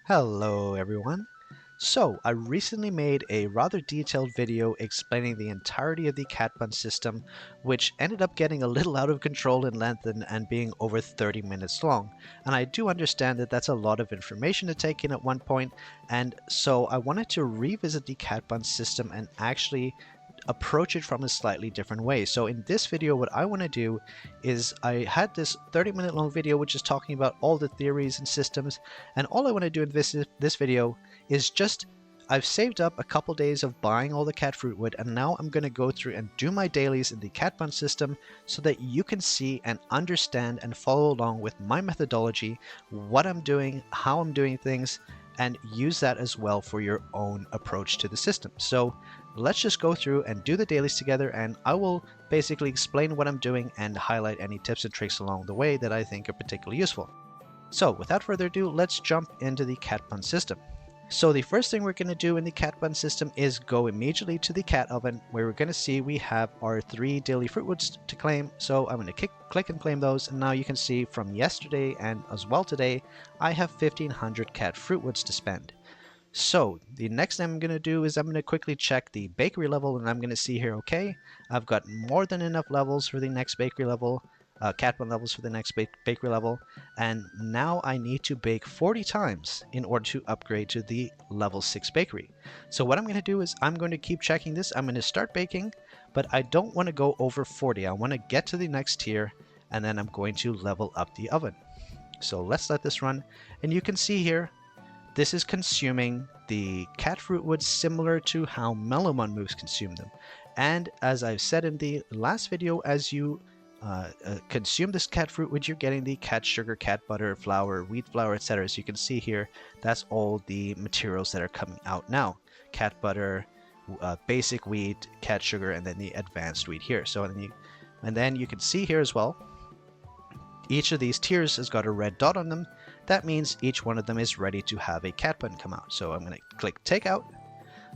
Hello everyone. So I recently made a rather detailed video explaining the entirety of the Cat Buns system, which ended up getting a little out of control in length and being over 30 minutes long. And I do understand that that's a lot of information to take in at one point, and so I wanted to revisit the Cat Buns system and actually approach it from a slightly different way. So in this video, what I want to do is I had this 30-minute long video which is talking about all the theories and systems, and all I want to do in this video is just I've saved up a couple days of buying all the cat fruit wood, and now I'm going to go through and do my dailies in the Cat Buns system so that you can see and understand and follow along with my methodology, what I'm doing, how I'm doing things, and use that as well for your own approach to the system. So let's just go through and do the dailies together, and I will basically explain what I'm doing and highlight any tips and tricks along the way that I think are particularly useful. So without further ado, let's jump into the Cat Buns system. So the first thing we're going to do in the Cat Buns system is go immediately to the cat oven, where we're going to see we have our 3 daily fruit woods to claim. So I'm going to click and claim those, and now you can see from yesterday and as well today, I have 1500 cat fruit woods to spend. So the next thing I'm going to do is I'm going to quickly check the bakery level, and I'm going to see here, okay, I've got more than enough levels for the next bakery level, cat bun levels for the next bakery level, and now I need to bake 40 times in order to upgrade to the level 6 bakery. So what I'm going to do is I'm going to keep checking this. I'm going to start baking, but I don't want to go over 40. I want to get to the next tier, and then I'm going to level up the oven. So let's let this run, and you can see here, this is consuming the cat fruit wood similar to how Melomon moves consume them. And as I've said in the last video, as you consume this cat fruit wood, you're getting the cat sugar, cat butter, flour, wheat flour, etc. As you can see here, that's all the materials that are coming out now. Cat butter, basic wheat, cat sugar, and then the advanced wheat here. So and then you can see here as well, each of these tiers has got a red dot on them. That means each one of them is ready to have a cat bun come out. So I'm going to click take out.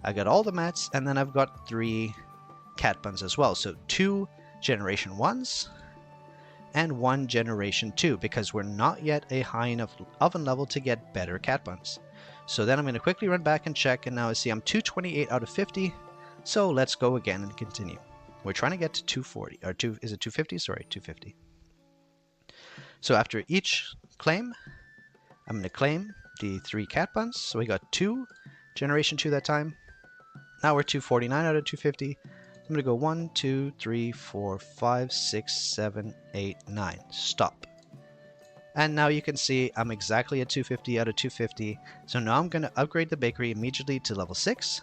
I got all the mats, and then I've got 3 cat buns as well. So 2 generation 1s and 1 generation 2, because we're not yet a high enough oven level to get better cat buns. So then I'm going to quickly run back and check, and now I see I'm 228 out of 50. So let's go again and continue. We're trying to get to 240, or is it 250? Sorry, 250. So after each claim, I'm going to claim the 3 cat buns. So we got 2 generation 2 that time. Now we're 249 out of 250. I'm going to go 1, 2, 3, 4, 5, 6, 7, 8, 9. Stop. And now you can see I'm exactly at 250 out of 250. So now I'm going to upgrade the bakery immediately to level 6.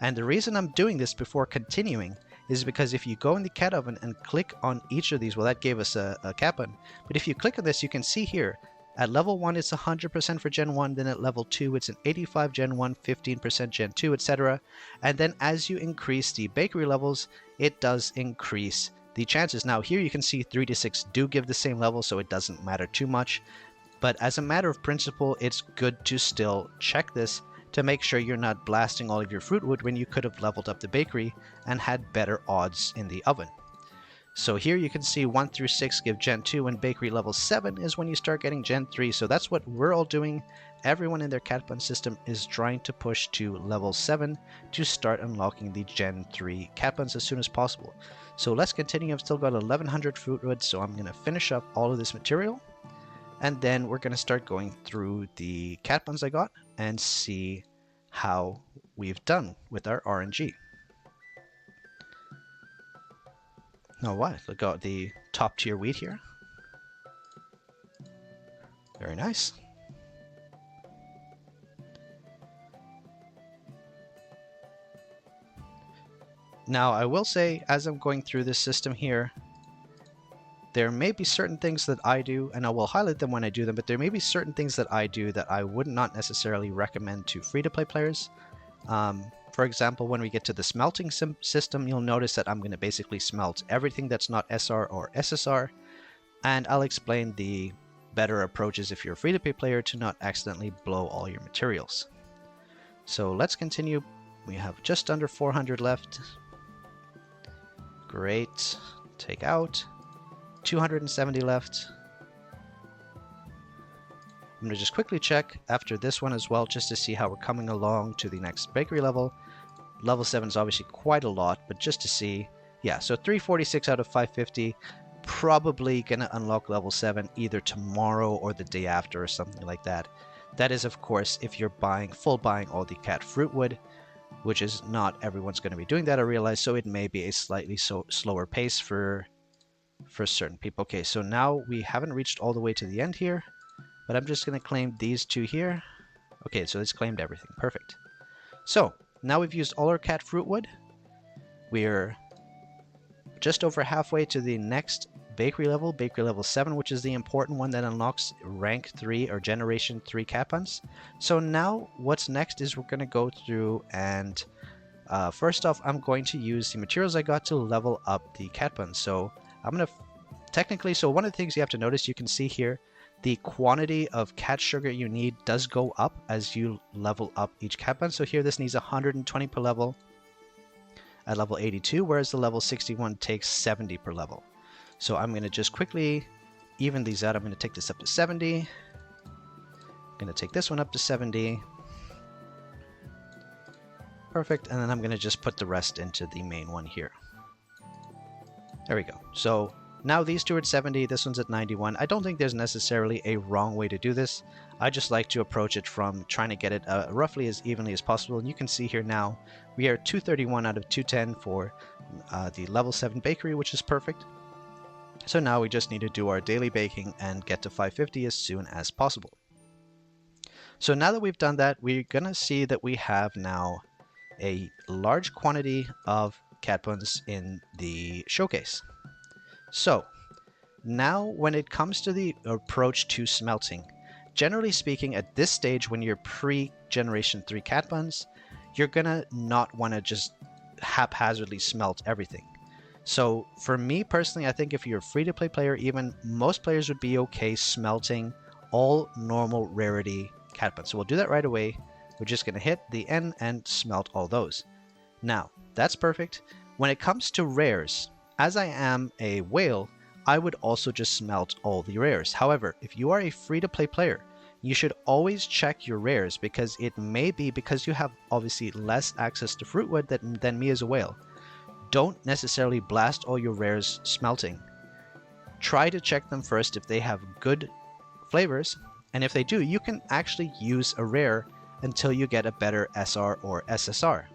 And the reason I'm doing this before continuing is because if you go in the cat oven and click on each of these, well, that gave us a cat bun. But if you click on this, you can see here, at level 1, it's 100% for Gen 1. Then at level 2, it's an 85 Gen 1, 15% Gen 2, etc. And then as you increase the bakery levels, it does increase the chances. Now here you can see 3 to 6 do give the same level, so it doesn't matter too much. But as a matter of principle, it's good to still check this to make sure you're not blasting all of your fruit wood when you could have leveled up the bakery and had better odds in the oven. So here you can see 1 through 6 give Gen 2, and bakery level 7 is when you start getting Gen 3. So that's what we're all doing. Everyone in their Cat Bun system is trying to push to level 7 to start unlocking the Gen 3 Cat Buns as soon as possible. So let's continue. I've still got 1100 fruit wood, so I'm going to finish up all of this material. And then we're going to start going through the cat buns I got and see how we've done with our RNG. Now what? Look at the top tier wheat here. Very nice. Now I will say, as I'm going through this system here, there may be certain things that I do, and I will highlight them when I do them, but there may be certain things that I do that I would not necessarily recommend to free-to-play players. For example, when we get to the smelting system, you'll notice that I'm going to basically smelt everything that's not SR or SSR, and I'll explain the better approaches if you're a free-to-play player to not accidentally blow all your materials. So let's continue. We have just under 400 left. Great. Take out. 270 left. I'm going to just quickly check after this one as well, just to see how we're coming along to the next bakery level. Level 7 is obviously quite a lot, but just to see, yeah, so 346 out of 550. Probably going to unlock level 7 either tomorrow or the day after or something like that. That is, of course, if you're buying all the cat fruit wood, which is not everyone's going to be doing that, I realize, so it may be a slightly slower pace for certain people. Okay, so now we haven't reached all the way to the end here, but I'm just going to claim these two here. Okay, so it's claimed everything. Perfect. So now we've used all our cat fruit wood. We're just over halfway to the next bakery level 7, which is the important one that unlocks rank 3 or generation 3 cat buns. So now what's next is we're going to go through and first off, I'm going to use the materials I got to level up the cat buns. So I'm going to technically, so one of the things you have to notice, you can see here, the quantity of cat sugar you need does go up as you level up each cat bun. So here this needs 120 per level at level 82, whereas the level 61 takes 70 per level. So I'm going to just quickly even these out. I'm going to take this up to 70. I'm going to take this one up to 70. Perfect. And then I'm going to just put the rest into the main one here. There we go. So now these two are at 70, this one's at 91. I don't think there's necessarily a wrong way to do this. I just like to approach it from trying to get it roughly as evenly as possible. And you can see here now, we are 231 out of 210 for the level 7 bakery, which is perfect. So now we just need to do our daily baking and get to 550 as soon as possible. So now that we've done that, we're going to see that we have now a large quantity of cat buns in the showcase. So now when it comes to the approach to smelting, generally speaking, at this stage when you're pre-generation 3 cat buns, you're gonna not want to just haphazardly smelt everything. So for me personally, I think if you're a free-to-play player, even most players would be okay smelting all normal rarity cat buns. So we'll do that right away. We're just gonna hit the N and smelt all those. Now that's perfect. When it comes to rares, as I am a whale, I would also just smelt all the rares. However, if you are a free-to-play player, you should always check your rares, because it may be because you have obviously less access to fruit wood than me as a whale. Don't necessarily blast all your rares smelting. Try to check them first if they have good flavors, and if they do, you can actually use a rare until you get a better SR or SSR.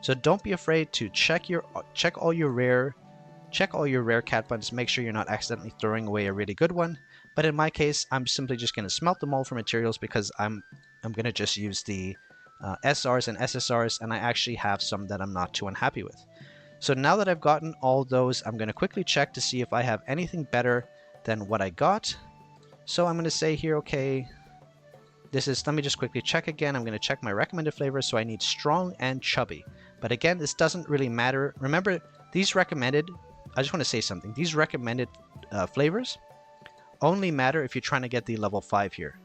So don't be afraid to check all your rare cat buns. Make sure you're not accidentally throwing away a really good one. But in my case, I'm simply just going to smelt them all for materials, because I'm going to just use the SRs and SSRs, and I actually have some that I'm not too unhappy with. So now that I've gotten all those, I'm going to quickly check to see if I have anything better than what I got. So I'm going to say here, okay, let me just quickly check again. I'm going to check my recommended flavors. So I need strong and chubby. But again, this doesn't really matter. Remember, these recommended, I just want to say something. These recommended flavors only matter if you're trying to get the level 5 here.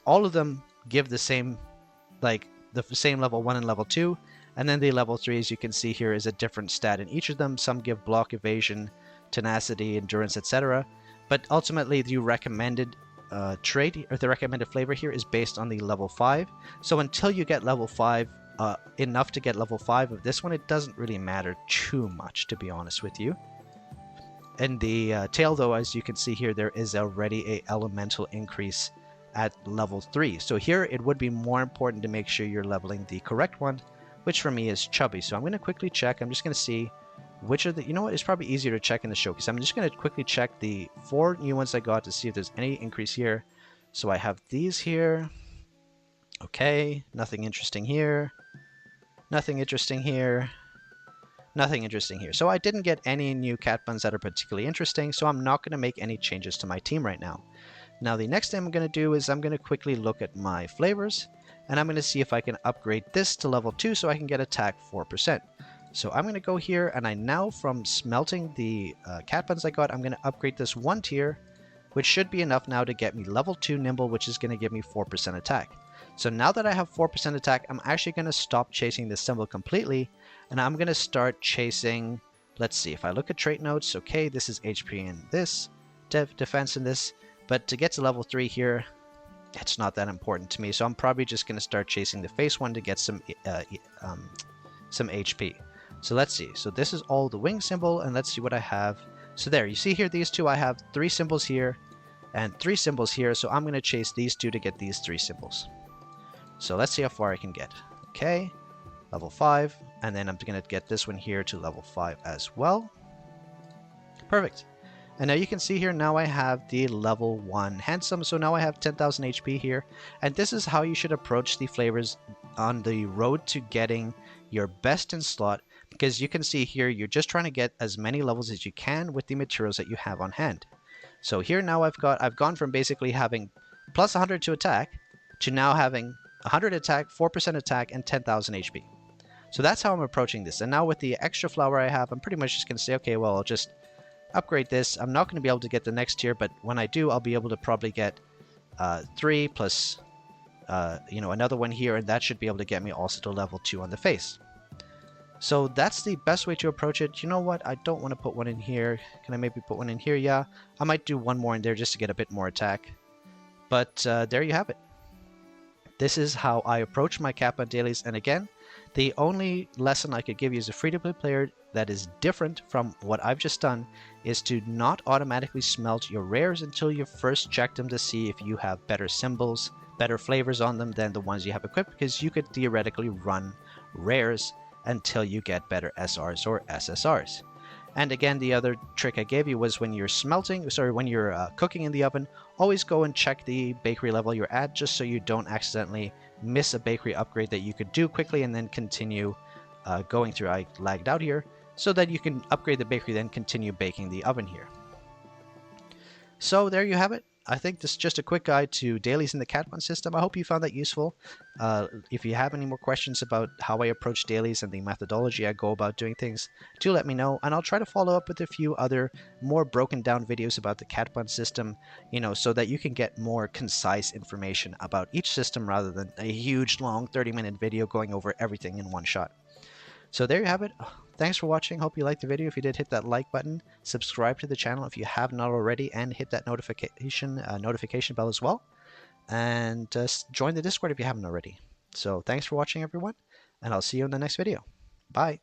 All of them give the same, like the same level 1 and level 2. And then the level 3, as you can see here, is a different stat in each of them. Some give block evasion, tenacity, endurance, etc. But ultimately, the recommended trait, or the recommended flavor here, is based on the level 5. So until you get level 5, enough to get level 5 of this one, it doesn't really matter too much, to be honest with you. In the tail, though, as you can see here, there is already a elemental increase at level 3. So here, it would be more important to make sure you're leveling the correct one, which for me is chubby. So I'm going to quickly check. I'm just going to see which are the, you know what, it's probably easier to check in the showcase. I'm just going to quickly check the 4 new ones I got to see if there's any increase here. So I have these here. Okay, nothing interesting here. Nothing interesting here. Nothing interesting here. So I didn't get any new cat buns that are particularly interesting, so I'm not going to make any changes to my team right now. Now the next thing I'm going to do is I'm going to quickly look at my flavors, and I'm going to see if I can upgrade this to level 2 so I can get attack 4%. So I'm going to go here, and I now, from smelting the cat buns I got, I'm going to upgrade this 1 tier, which should be enough now to get me level 2 nimble, which is going to give me 4% attack. So now that I have 4% attack, I'm actually going to stop chasing this symbol completely, and I'm going to start chasing, let's see, if I look at trait notes, okay, this is HP in this, defense in this, but to get to level 3 here, it's not that important to me. So I'm probably just going to start chasing the face one to get some HP. So let's see. So this is all the wing symbol, and let's see what I have. So there, you see here, these two, I have 3 symbols here and 3 symbols here. So I'm going to chase these two to get these 3 symbols. So let's see how far I can get. Okay, level 5, and then I'm going to get this one here to level 5 as well. Perfect. And now you can see here, now I have the level 1 handsome, so now I have 10,000 HP here. And this is how you should approach the flavors on the road to getting your best in slot, because you can see here, you're just trying to get as many levels as you can with the materials that you have on hand. So here now I've gone from basically having plus 100 to attack to now having 100 attack, 4% attack, and 10,000 HP. So that's how I'm approaching this. And now with the extra flower I have, I'm pretty much just going to say, okay, well, I'll just upgrade this. I'm not going to be able to get the next tier, but when I do, I'll be able to probably get 3 plus, another one here, and that should be able to get me also to level 2 on the face. So that's the best way to approach it. You know what? I don't want to put one in here. Can I maybe put one in here? Yeah, I might do one more in there just to get a bit more attack. But there you have it. This is how I approach my Cat Bun dailies, and again, the only lesson I could give you as a free-to-play player that is different from what I've just done is to not automatically smelt your rares until you first check them to see if you have better symbols, better flavors on them than the ones you have equipped, because you could theoretically run rares until you get better SRs or SSRs. And again, the other trick I gave you was when you're cooking in the oven, always go and check the bakery level you're at, just so you don't accidentally miss a bakery upgrade that you could do quickly and then continue going through. I lagged out here, so that you can upgrade the bakery, then continue baking the oven here. So there you have it. I think this is just a quick guide to dailies in the Cat Buns system. I hope you found that useful. If you have any more questions about how I approach dailies and the methodology I go about doing things, do let me know, and I'll try to follow up with a few other more broken down videos about the Cat Buns system, so that you can get more concise information about each system rather than a huge long 30-minute video going over everything in one shot. So there you have it. Thanks for watching. Hope you liked the video. If you did, hit that like button. Subscribe to the channel if you have not already, and hit that notification bell as well. And join the Discord if you haven't already. So thanks for watching, everyone, and I'll see you in the next video. Bye.